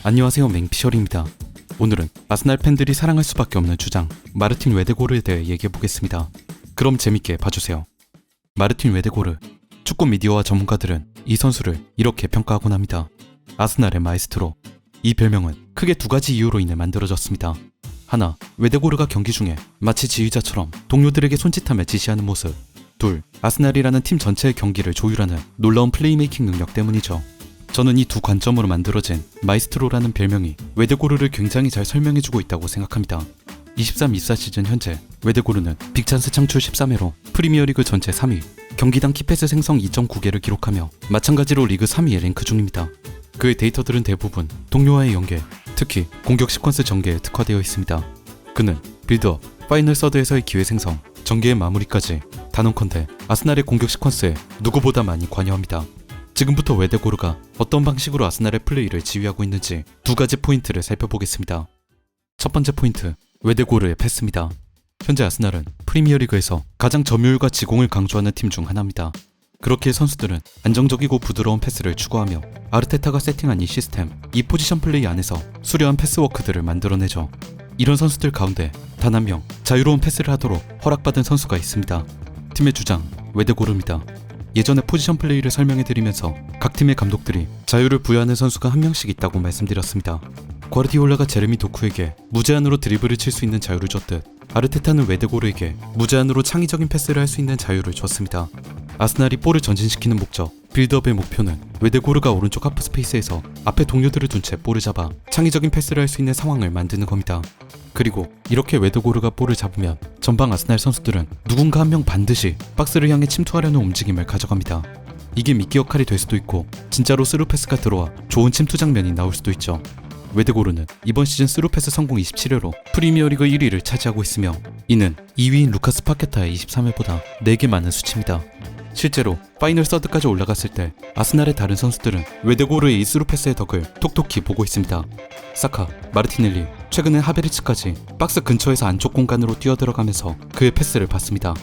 안녕하세요, 맹피셜입니다. 오늘은 아스날 팬들이 사랑할 수밖에 없는 주장 마르틴 웨데고르에 대해 얘기해보겠습니다. 그럼 재밌게 봐주세요. 마르틴 웨데고르. 축구 미디어와 전문가들은 이 선수를 이렇게 평가하곤 합니다. 아스날의 마에스트로. 이 별명은 크게 두 가지 이유로 인해 만들어졌습니다. 하나, 웨데고르가 경기 중에 마치 지휘자처럼 동료들에게 손짓하며 지시하는 모습. 둘, 아스날이라는 팀 전체의 경기를 조율하는 놀라운 플레이메이킹 능력 때문이죠. 저는 이 두 관점으로 만들어진 마이스트로라는 별명이 웨데고르를 굉장히 잘 설명해주고 있다고 생각합니다. 23-24 시즌 현재 웨데고르는 빅찬스 창출 13회로 프리미어리그 전체 3위, 경기당 키패스 생성 2.9개를 기록하며 마찬가지로 리그 3위에 랭크 중입니다. 그의 데이터들은 대부분 동료와의 연계, 특히 공격 시퀀스 전개에 특화되어 있습니다. 그는 빌드업, 파이널 서드에서의 기회 생성, 전개의 마무리까지 단언컨대 아스날의 공격 시퀀스에 누구보다 많이 관여합니다. 지금부터 웨데고르가 어떤 방식으로 아스날의 플레이를 지휘하고 있는지 두 가지 포인트를 살펴보겠습니다. 첫 번째 포인트, 웨데고르의 패스입니다. 현재 아스날은 프리미어리그에서 가장 점유율과 지공을 강조하는 팀 중 하나입니다. 그렇기에 선수들은 안정적이고 부드러운 패스를 추구하며 아르테타가 세팅한 이 시스템, 이 포지션 플레이 안에서 수려한 패스워크들을 만들어내죠. 이런 선수들 가운데 단 한 명 자유로운 패스를 하도록 허락받은 선수가 있습니다. 팀의 주장, 웨데고르입니다. 예전에 포지션 플레이를 설명해드리면서 각 팀의 감독들이 자유를 부여하는 선수가 한 명씩 있다고 말씀드렸습니다. 과르디올라가 제레미 도쿠에게 무제한으로 드리블을 칠 수 있는 자유를 줬듯 아르테타는 웨데고르에게 무제한으로 창의적인 패스를 할 수 있는 자유를 줬습니다. 아스날이 볼을 전진시키는 목적, 빌드업의 목표는 웨데고르가 오른쪽 하프 스페이스에서 앞에 동료들을 둔 채 볼을 잡아 창의적인 패스를 할 수 있는 상황을 만드는 겁니다. 그리고 이렇게 웨데고르가 볼을 잡으면 전방 아스날 선수들은 누군가 한 명 반드시 박스를 향해 침투하려는 움직임을 가져갑니다. 이게 미끼 역할이 될 수도 있고 진짜로 스루 패스가 들어와 좋은 침투 장면이 나올 수도 있죠. 웨데고르는 이번 시즌 스루 패스 성공 27회로 프리미어리그 1위를 차지하고 있으며 이는 2위인 루카스 파케타의 23회보다 4개 많은 수치입니다. 실제로 파이널 서드까지 올라갔을 때 아스날의 다른 선수들은 웨데고르의 이 스루 패스의 덕을 톡톡히 보고 있습니다. 사카, 마르티넬리, 최근엔 하베리츠까지 박스 근처에서 안쪽 공간으로 뛰어들어가면서 그의 패스를 봤습니다.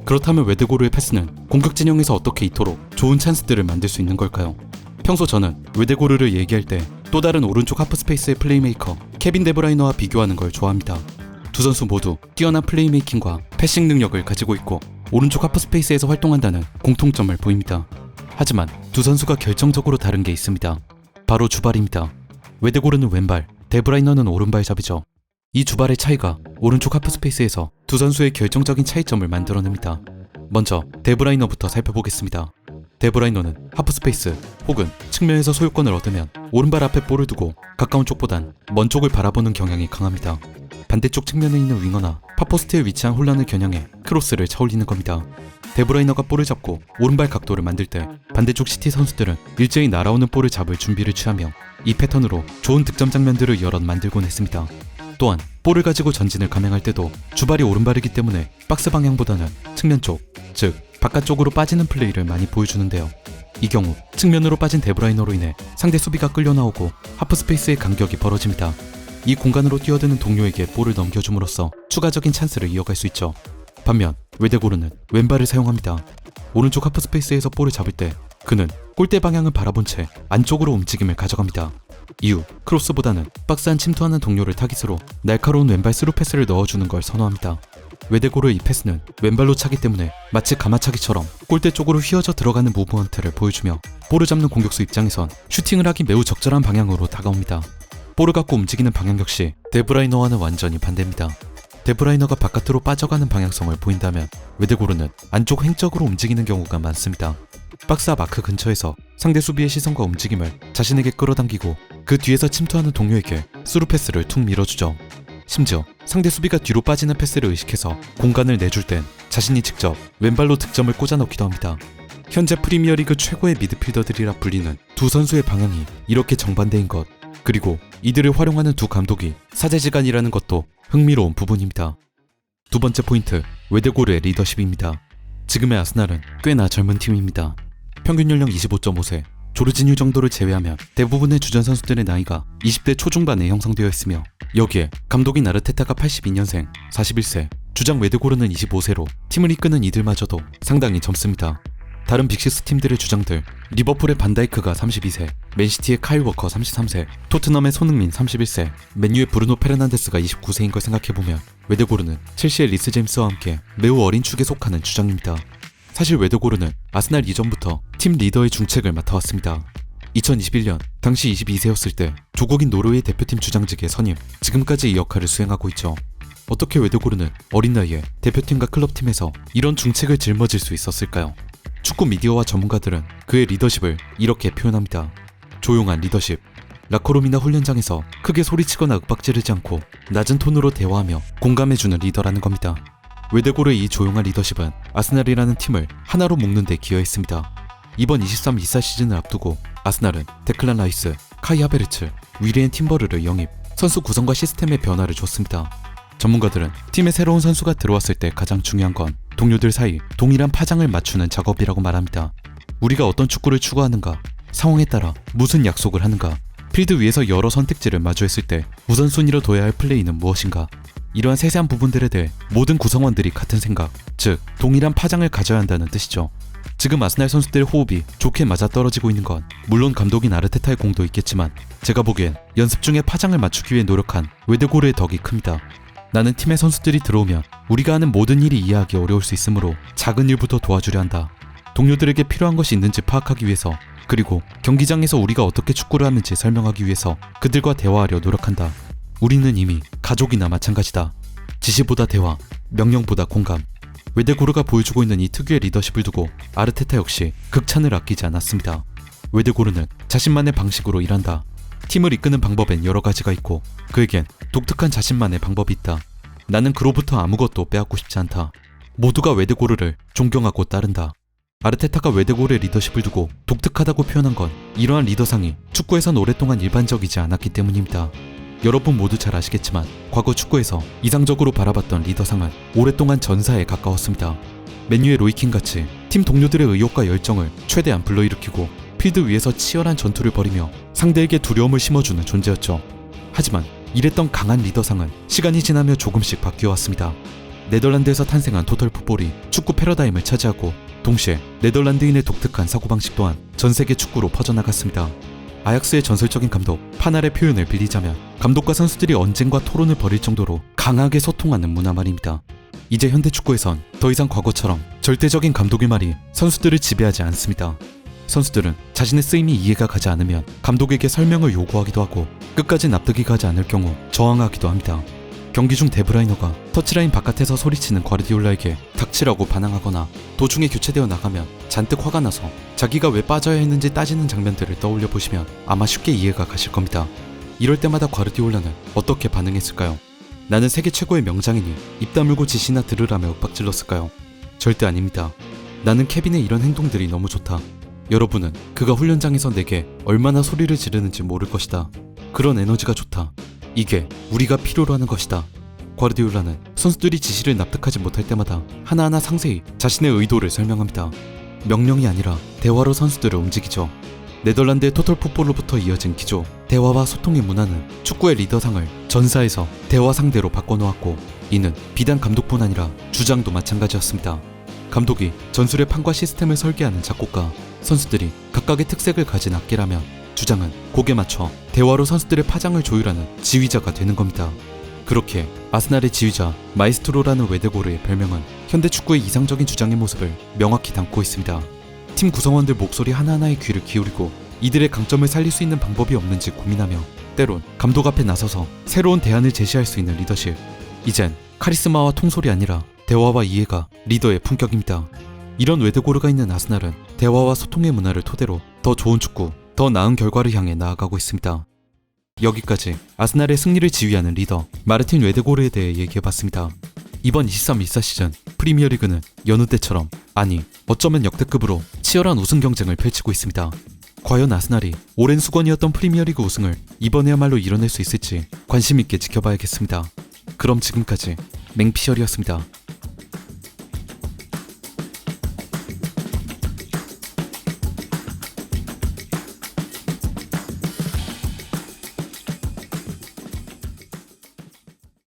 그렇다면 웨데고르의 패스는 공격 진영에서 어떻게 이토록 좋은 찬스들을 만들 수 있는 걸까요? 평소 저는 웨데고르를 얘기할 때 또 다른 오른쪽 하프 스페이스의 플레이메이커 케빈 데브라이너와 비교하는 걸 좋아합니다. 두 선수 모두 뛰어난 플레이메이킹과 패싱 능력을 가지고 있고 오른쪽 하프 스페이스에서 활동한다는 공통점을 보입니다. 하지만 두 선수가 결정적으로 다른 게 있습니다. 바로 주발입니다. 웨데고르는 왼발, 데브라이너는 오른발잡이죠. 이 주발의 차이가 오른쪽 하프 스페이스에서 두 선수의 결정적인 차이점을 만들어냅니다. 먼저 데브라이너부터 살펴보겠습니다. 데브라이너는 하프 스페이스 혹은 측면에서 소유권을 얻으면 오른발 앞에 볼을 두고 가까운 쪽보단 먼 쪽을 바라보는 경향이 강합니다. 반대쪽 측면에 있는 윙어나 파포스트에 위치한 혼란을 겨냥해 크로스를 차올리는 겁니다. 데브라이너가 볼을 잡고 오른발 각도를 만들 때 반대쪽 시티 선수들은 일제히 날아오는 볼을 잡을 준비를 취하며 이 패턴으로 좋은 득점 장면들을 여럿 만들곤 했습니다. 또한 볼을 가지고 전진을 감행할 때도 주발이 오른발이기 때문에 박스 방향보다는 측면 쪽, 즉 바깥쪽으로 빠지는 플레이를 많이 보여주는데요. 이 경우 측면으로 빠진 데브라이너로 인해 상대 수비가 끌려나오고 하프 스페이스의 간격이 벌어집니다. 이 공간으로 뛰어드는 동료에게 볼을 넘겨줌으로써 추가적인 찬스를 이어갈 수 있죠. 반면 웨데고르는 왼발을 사용합니다. 오른쪽 하프 스페이스에서 볼을 잡을 때 그는 골대 방향을 바라본 채 안쪽으로 움직임을 가져갑니다. 이후 크로스보다는 박스 안 침투하는 동료를 타깃으로 날카로운 왼발 스루 패스를 넣어주는 걸 선호합니다. 웨데고르의 이 패스는 왼발로 차기 때문에 마치 가마차기처럼 골대 쪽으로 휘어져 들어가는 무브먼트를 보여주며 볼을 잡는 공격수 입장에선 슈팅을 하기 매우 적절한 방향으로 다가옵니다. 볼을 갖고 움직이는 방향 역시 데브라이너와는 완전히 반대입니다. 데브라이너가 바깥으로 빠져가는 방향성을 보인다면 웨데고르는 안쪽 횡적으로 움직이는 경우가 많습니다. 박스 앞 마크 근처에서 상대 수비의 시선과 움직임을 자신에게 끌어당기고 그 뒤에서 침투하는 동료에게 스루 패스를 툭 밀어주죠. 심지어 상대 수비가 뒤로 빠지는 패스를 의식해서 공간을 내줄 땐 자신이 직접 왼발로 득점을 꽂아 넣기도 합니다. 현재 프리미어리그 최고의 미드필더들이라 불리는 두 선수의 방향이 이렇게 정반대인 것, 그리고 이들을 활용하는 두 감독이 사제지간이라는 것도 흥미로운 부분입니다. 두 번째 포인트, 웨데고르의 리더십입니다. 지금의 아스날은 꽤나 젊은 팀입니다. 평균 연령 25.5세, 조르지뉴 정도를 제외하면 대부분의 주전 선수들의 나이가 20대 초중반에 형성되어 있으며 여기에 감독인 아르테타가 82년생, 41세, 주장 웨데고르는 25세로 팀을 이끄는 이들마저도 상당히 젊습니다. 다른 빅시스 팀들의 주장들, 리버풀의 반다이크가 32세, 맨시티의 카일 워커 33세, 토트넘의 손흥민 31세, 맨유의 브루노 페르난데스가 29세인 걸 생각해보면 웨데고르는 첼시의 리스 제임스와 함께 매우 어린 축에 속하는 주장입니다. 사실 웨데고르는 아스날 이전부터 팀 리더의 중책을 맡아왔습니다. 2021년 당시 22세였을 때 조국인 노르웨이 대표팀 주장직에 선임, 지금까지 이 역할을 수행하고 있죠. 어떻게 웨데고르는 어린 나이에 대표팀과 클럽팀에서 이런 중책을 짊어질 수 있었을까요? 축구 미디어와 전문가들은 그의 리더십을 이렇게 표현합니다. 조용한 리더십. 라커룸이나 훈련장에서 크게 소리치거나 윽박지르지 않고 낮은 톤으로 대화하며 공감해주는 리더라는 겁니다. 웨데고르의 이 조용한 리더십은 아스날이라는 팀을 하나로 묶는 데 기여했습니다. 이번 23-24 시즌을 앞두고 아스날은 데클란 라이스, 카이 하베르츠, 위리엔 팀버르를 영입, 선수 구성과 시스템의 변화를 줬습니다. 전문가들은 팀에 새로운 선수가 들어왔을 때 가장 중요한 건 동료들 사이 동일한 파장을 맞추는 작업이라고 말합니다. 우리가 어떤 축구를 추구하는가, 상황에 따라 무슨 약속을 하는가, 필드 위에서 여러 선택지를 마주했을 때 우선순위로 둬야 할 플레이는 무엇인가, 이러한 세세한 부분들에 대해 모든 구성원들이 같은 생각, 즉 동일한 파장을 가져야 한다는 뜻이죠. 지금 아스날 선수들의 호흡이 좋게 맞아떨어지고 있는 건 물론 감독인 아르테타의 공도 있겠지만 제가 보기엔 연습 중에 파장을 맞추기 위해 노력한 웨데고르의 덕이 큽니다. 나는 팀의 선수들이 들어오면 우리가 하는 모든 일이 이해하기 어려울 수 있으므로 작은 일부터 도와주려 한다. 동료들에게 필요한 것이 있는지 파악하기 위해서, 그리고 경기장에서 우리가 어떻게 축구를 하는지 설명하기 위해서 그들과 대화하려 노력한다. 우리는 이미 가족이나 마찬가지다. 지시보다 대화, 명령보다 공감. 웨데고르가 보여주고 있는 이 특유의 리더십을 두고 아르테타 역시 극찬을 아끼지 않았습니다. 웨데고르는 자신만의 방식으로 일한다. 팀을 이끄는 방법엔 여러 가지가 있고 그에겐 독특한 자신만의 방법이 있다. 나는 그로부터 아무것도 빼앗고 싶지 않다. 모두가 웨데고르를 존경하고 따른다. 아르테타가 웨데고르의 리더십을 두고 독특하다고 표현한 건 이러한 리더상이 축구에선 오랫동안 일반적이지 않았기 때문입니다. 여러분 모두 잘 아시겠지만 과거 축구에서 이상적으로 바라봤던 리더상은 오랫동안 전사에 가까웠습니다. 맨유의 로이킨같이 팀 동료들의 의욕과 열정을 최대한 불러일으키고 필드 위에서 치열한 전투를 벌이며 상대에게 두려움을 심어주는 존재였죠. 하지만 이랬던 강한 리더상은 시간이 지나며 조금씩 바뀌어왔습니다. 네덜란드에서 탄생한 토털 풋볼이 축구 패러다임을 차지하고 동시에 네덜란드인의 독특한 사고방식 또한 전세계 축구로 퍼져나갔습니다. 아약스의 전설적인 감독 파날의 표현을 빌리자면 감독과 선수들이 언쟁과 토론을 벌일 정도로 강하게 소통하는 문화 말입니다. 이제 현대 축구에선 더 이상 과거처럼 절대적인 감독의 말이 선수들을 지배하지 않습니다. 선수들은 자신의 쓰임이 이해가 가지 않으면 감독에게 설명을 요구하기도 하고 끝까지 납득이 가지 않을 경우 저항하기도 합니다. 경기 중 데브라이너가 터치라인 바깥에서 소리치는 과르디올라에게 닥치라고 반항하거나 도중에 교체되어 나가면 잔뜩 화가 나서 자기가 왜 빠져야 했는지 따지는 장면들을 떠올려 보시면 아마 쉽게 이해가 가실 겁니다. 이럴 때마다 과르디올라는 어떻게 반응했을까요? 나는 세계 최고의 명장이니 입 다물고 지시나 들으라며 윽박질렀을까요? 절대 아닙니다. 나는 케빈의 이런 행동들이 너무 좋다. 여러분은 그가 훈련장에서 내게 얼마나 소리를 지르는지 모를 것이다. 그런 에너지가 좋다. 이게 우리가 필요로 하는 것이다. 과르디올라는 선수들이 지시를 납득하지 못할 때마다 하나하나 상세히 자신의 의도를 설명합니다. 명령이 아니라 대화로 선수들을 움직이죠. 네덜란드의 토털 풋볼로부터 이어진 기조, 대화와 소통의 문화는 축구의 리더상을 전사에서 대화 상대로 바꿔놓았고 이는 비단 감독뿐 아니라 주장도 마찬가지였습니다. 감독이 전술의 판과 시스템을 설계하는 작곡가, 선수들이 각각의 특색을 가진 악기라면 주장은 곡에 맞춰 대화로 선수들의 파장을 조율하는 지휘자가 되는 겁니다. 그렇게 아스날의 지휘자 마이스트로라는 웨데고르의 별명은 현대 축구의 이상적인 주장의 모습을 명확히 담고 있습니다. 팀 구성원들 목소리 하나하나에 귀를 기울이고 이들의 강점을 살릴 수 있는 방법이 없는지 고민하며 때론 감독 앞에 나서서 새로운 대안을 제시할 수 있는 리더십. 이젠 카리스마와 통솔이 아니라 대화와 이해가 리더의 품격입니다. 이런 웨데고르가 있는 아스날은 대화와 소통의 문화를 토대로 더 좋은 축구, 더 나은 결과를 향해 나아가고 있습니다. 여기까지 아스날의 승리를 지휘하는 리더 마르틴 웨데고르에 대해 얘기해봤습니다. 이번 23-24 시즌 프리미어리그는 여느 때처럼, 아니 어쩌면 역대급으로 치열한 우승 경쟁을 펼치고 있습니다. 과연 아스날이 오랜 수건이었던 프리미어리그 우승을 이번에야말로 이뤄낼 수 있을지 관심있게 지켜봐야겠습니다. 그럼 지금까지 맹피셜이었습니다.